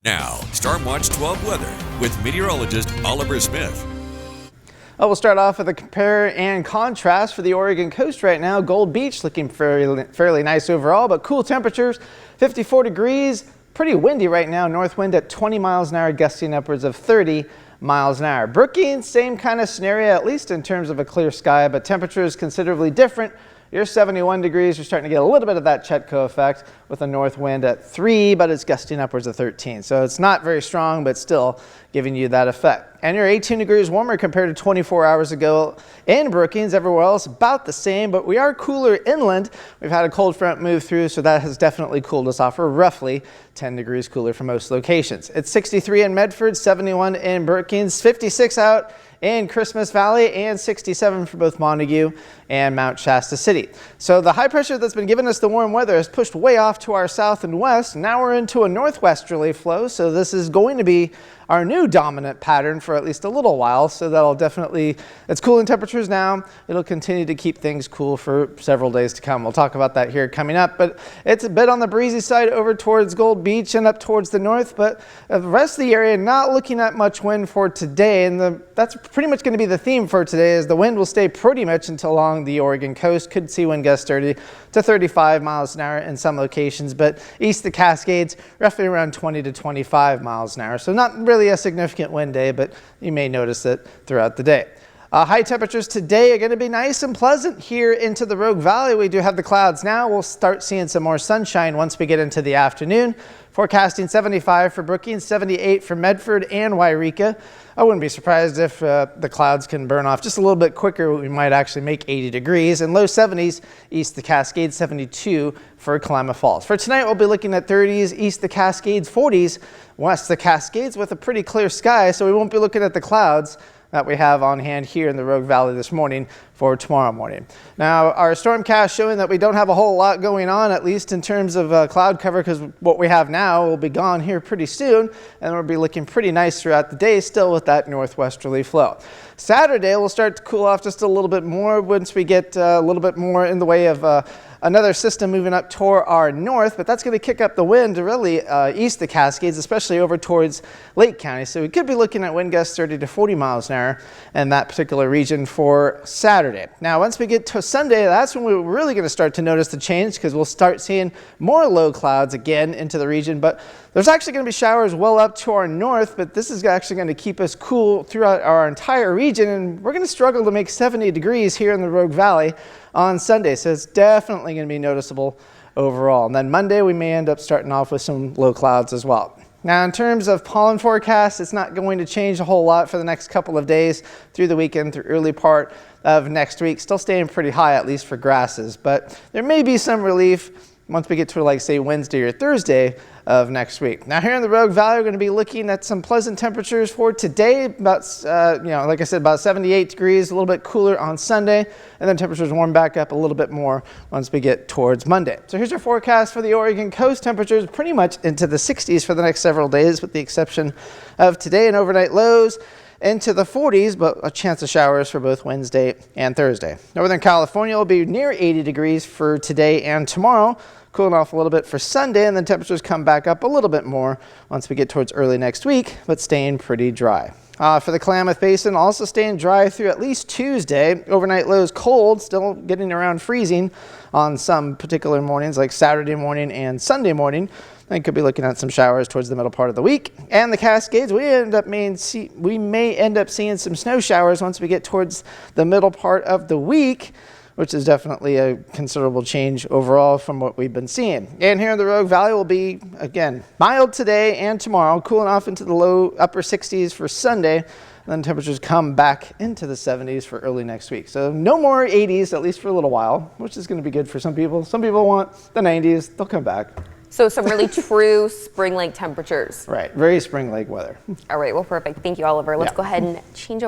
Now, Storm Watch 12 weather with meteorologist Oliver Smith. We'll start off with a compare and contrast for the Oregon coast right now. Gold Beach looking fairly nice overall, but cool temperatures, 54 degrees, pretty windy right now. North wind at 20 miles an hour, gusting upwards of 30 miles an hour. Brookings, same kind of scenario, at least in terms of a clear sky, but temperatures considerably different. You're 71 degrees. You're starting to get a little bit of that Chetco effect with a north wind at 3, but it's gusting upwards of 13. So it's not very strong, but still giving you that effect. And you're 18 degrees warmer compared to 24 hours ago in Brookings. Everywhere else about the same, but we are cooler inland. We've had a cold front move through, so that has definitely cooled us off. We're roughly 10 degrees cooler for most locations. It's 63 in Medford, 71 in Brookings, 56 out in Christmas Valley, and 67 for both Montague and Mount Shasta City. So the high pressure that's been giving us the warm weather has pushed way off to our south and west. Now we're into a northwesterly flow, so this is going to be our new dominant pattern for at least a little while. So that'll definitely, it's cooling temperatures now. It'll continue to keep things cool for several days to come. We'll talk about that here coming up, but it's a bit on the breezy side over towards Gold Beach and up towards the north, but the rest of the area not looking at much wind for today. And that's pretty much going to be the theme for today, is the wind will stay pretty much until along the Oregon coast. Could see wind gusts 30 to 35 miles an hour in some locations, but east of the Cascades, roughly around 20 to 25 miles an hour. So not really a significant wind day, but you may notice it throughout the day. High temperatures today are going to be nice and pleasant here into the Rogue Valley. We do have the clouds now. We'll start seeing some more sunshine once we get into the afternoon. Forecasting 75 for Brookings, 78 for Medford and Wairika. I wouldn't be surprised if the clouds can burn off just a little bit quicker. We might actually make 80 degrees, and low 70s east of the Cascades, 72 for Klamath Falls. For tonight, we'll be looking at 30s east of the Cascades, 40s west of the Cascades with a pretty clear sky, so we won't be looking at the clouds that we have on hand here in the Rogue Valley this morning for tomorrow morning. Now, our stormcast showing that we don't have a whole lot going on, at least in terms of cloud cover, because what we have now will be gone here pretty soon, and we'll be looking pretty nice throughout the day, still with that northwesterly flow. Saturday, we'll start to cool off just a little bit more once we get a little bit more in the way of another system moving up toward our north, but that's going to kick up the wind really east of the Cascades, especially over towards Lake County. So we could be looking at wind gusts 30 to 40 miles an hour in that particular region for Saturday. Now, once we get to Sunday, that's when we're really going to start to notice the change, because we'll start seeing more low clouds again into the region, but there's actually going to be showers well up to our north, but this is actually going to keep us cool throughout our entire region, and we're going to struggle to make 70 degrees here in the Rogue Valley on Sunday, so it's definitely going to be noticeable overall. And then Monday, we may end up starting off with some low clouds as well. Now, in terms of pollen forecast, it's not going to change a whole lot for the next couple of days through the weekend, through early part of next week. Still staying pretty high, at least for grasses, but there may be some relief once we get to, like, say, Wednesday or Thursday of next week. Now, here in the Rogue Valley, we're going to be looking at some pleasant temperatures for today. About, like I said, about 78 degrees, a little bit cooler on Sunday, and then temperatures warm back up a little bit more once we get towards Monday. So here's your forecast for the Oregon coast. Temperatures pretty much into the 60s for the next several days, with the exception of today, and overnight lows into the 40s, but a chance of showers for both Wednesday and Thursday. Northern California will be near 80 degrees for today and tomorrow, cooling off a little bit for Sunday, and then temperatures come back up a little bit more once we get towards early next week, but staying pretty dry. For the Klamath Basin, also staying dry through at least Tuesday. Overnight lows cold, still getting around freezing on some particular mornings, like Saturday morning and Sunday morning. I could be looking at some showers towards the middle part of the week. And the Cascades, we may end up seeing some snow showers once we get towards the middle part of the week, which is definitely a considerable change overall from what we've been seeing. And here in the Rogue Valley will be, again, mild today and tomorrow, cooling off into the low upper 60s for Sunday. And then temperatures come back into the 70s for early next week. So no more 80s, at least for a little while, which is going to be good for some people. Some people want the 90s. They'll come back. So some really true spring-like temperatures. Right. Very spring-like weather. All right. Well, perfect. Thank you, Oliver. Let's go ahead and change over.